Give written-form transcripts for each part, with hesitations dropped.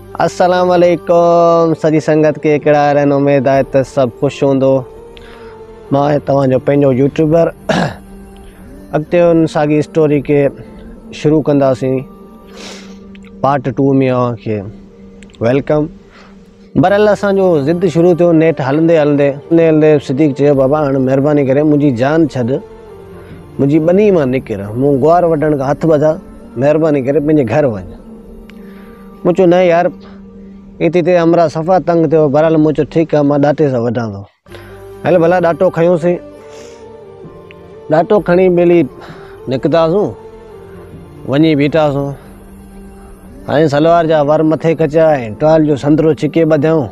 अस्सलाम वालेकुम सजी संगत के कड़ा रहन। उम्मीद है तो सब खुश होंदो। मैं तवाजो पेंजो यूट्यूबर अगते उन सागी स्टोरी के शुरू कंदासी पार्ट 2 में के वेलकम। बरल असांजो ज़िद शुरू थो नेट हलंदे हलंदे हलंदे सिद्दीक़ चयो बाबा हाणे महिरबानी करे मुंहिंजी जान छॾ, मुंहिंजी बनी मां निकिर, मूं ग्वार वढण खां हथ ॿधा, महिरबानी करे पंहिंजे घर वञ। मूं चयो न यार इते ते हमरा सफ़ा तंग थियो। बरल मूं चयो ठीकु आहे मां ॾाटे सां वठां थो। हल भला ॾाटो खयोंसीं, ॾाटो खणी ॿेली निकितासीं, वञी बीठासीं। हाणे सलवार जा वर मथे खचा ऐं टॉल जो संतरो छिके ॿधियऊं।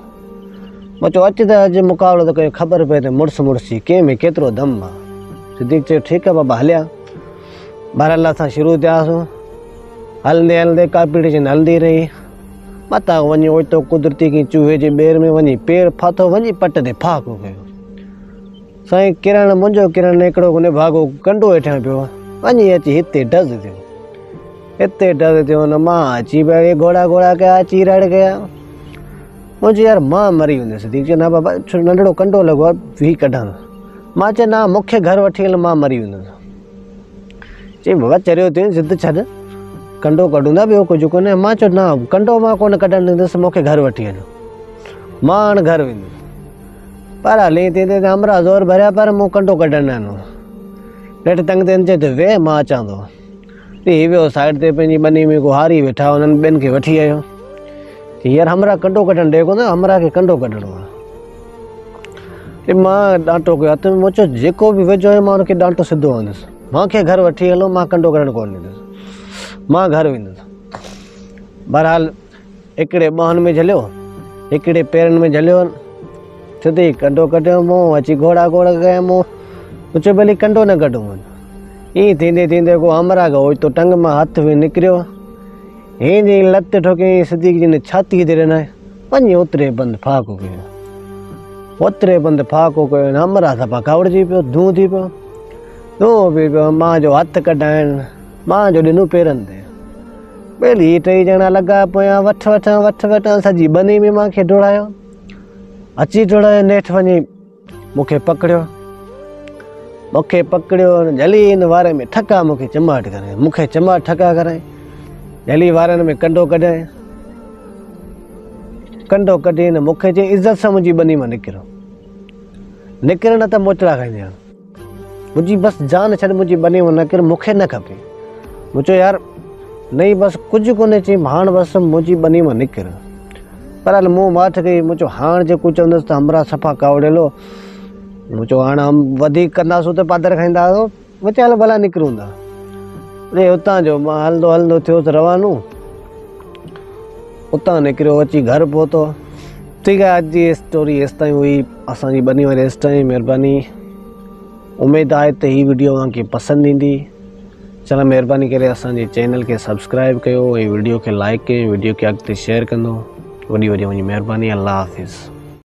मां चयो अचु त अॼु मुक़ाबिलो त कयो, ख़बर पए त मुड़ुस मुड़ुसी कंहिंमें केतिरो दम आहे। सिद्दीक़ चयो ठीकु आहे बाबा हलिया। बरल असां शुरू थियासीं। हलंदे हलंदे कॉम्पिटिशन हलंदी रही। मथां वञी ओचितो कुदरती की चूहे जे ॿेर में वञी पेर फाथो, वञी पट ते फाको कयो। साईं किरण मुंहिंजो किरण हिकिड़ो कोन्हे भाॻो कंडो हेठां पियो, वञी अची हिते डज़ थियो, हिते डज़ थियो न मां अची पिया घोड़ा घोड़ा कया, अची रड़ कया। मुंहिंजी यार मां मरी वेंदुसि। सिद्दीक़ चयो न बाबा नंढड़ो कंडो लॻो आहे, वी कढां। मां चयो न मूंखे घर वठी हल, मां मरी वेंदुसि। चई बाबा चरियो थियो, ज़िद छॾ, कंडो कढूं था, ॿियो कुझु कोन्हे। मां चयो न कंडो मां कोन कढणु ॾींदुसि, मूंखे घर वठी हलो, मां हाणे घर वेंदुसि। पर हली थी हमरा ज़ोर भरिया, पर मूं कंडो कढणु न ॾिनो। नेठि तंग ते चए वे मां अचां थो। हीअ वियो साइड ते पंहिंजी बनी में को हारी वेठा, हुननि ॿियनि खे वठी आयो। यार हमरा कंडो कढणु ॾे कोन, हमरा खे कंडो कढणो आहे। मां डांटो कयो हथ में। मूं चयो जेको बि वेझो आहे मां हुनखे डांटो सिधो हणंदुसि, मूंखे घर वठी हलो, मां कंडो कढणु कोन ॾींदुसि, मां घर वेंदुसि। बहरहाल हिकिड़े ॿाहुनि में झलियो, हिकिड़े पेरनि में झलियो, सिधी कंडो कढियो। मूं अची घोड़ा घोड़ा कया। मूं चयो भली कंडो न कढूं। ईअं थींदे थींदे को हमरा खां ओचितो टंग मां हथ में निकिरियो। हीअं जी लत ठोकी सिद्दीक़ जी ने छाती ते ॾिनई, वञी ओतिरे बंदि फाको कयो, ओतिरे बंदि फाको कयो। हमरा सफ़ा कावड़जी पियो, धूं थी पियो, धूं बि पियो। मां जो हथु कढाइण, मां जो ॾिनो पेरनि ते। ॿेली टई ॼणा लॻा पिया वठ वठां वठ वठां, सॼी बनी में मूंखे डोड़ायो, अची डोड़ायो नेठि वञी मूंखे पकड़ियो, मूंखे पकड़ियो जली हिन वारे में ठका मूंखे चमाट कराए, मूंखे चमाट ठका कराए, जली वारनि में कंडो कढाए। कंडो कढी न मूंखे चई इज़त सां मुंहिंजी बनी मां निकिरो, निकिर न त मोचड़ा खाईंदे, मुंहिंजी बसि जान छॾ, मुंहिंजी बनी मां निकिर, मूंखे न खपे। मूं चयो यार नहीं बसि कुझु कोन्हे। चई हाणे बसि मुंहिंजी बनी मां निकिर। पर हल मूं माठ कई। मूं चयो हाणे जेको चवंदुसि त हमरा सफ़ा कावड़ेलो। मूं चयो हाणे वधीक कंदासीं त पादर खाईंदा। मूं चयो हल भला निकिरूं था। अरे उतां जो मां हलंदो हलंदो थियोसि रवानो, उतां निकिरियो, अची घर पहुतो। ठीकु आहे, अॼु जी स्टोरी एसि ताईं हुई, असांजी बनी वारी एसि ताईं। महिरबानी, उमेदु आहे त हीअ वीडियो तव्हांखे पसंदि ईंदी। चलो महिरबानी करे असांजे चैनल खे सब्सक्राइब कयो ऐं वीडियो खे लाइक कयो, वीडियो खे अॻिते शेयर कंदो। वॾी वॾी मुंहिंजी महिरबानी। अल्लाह हाफ़िज़।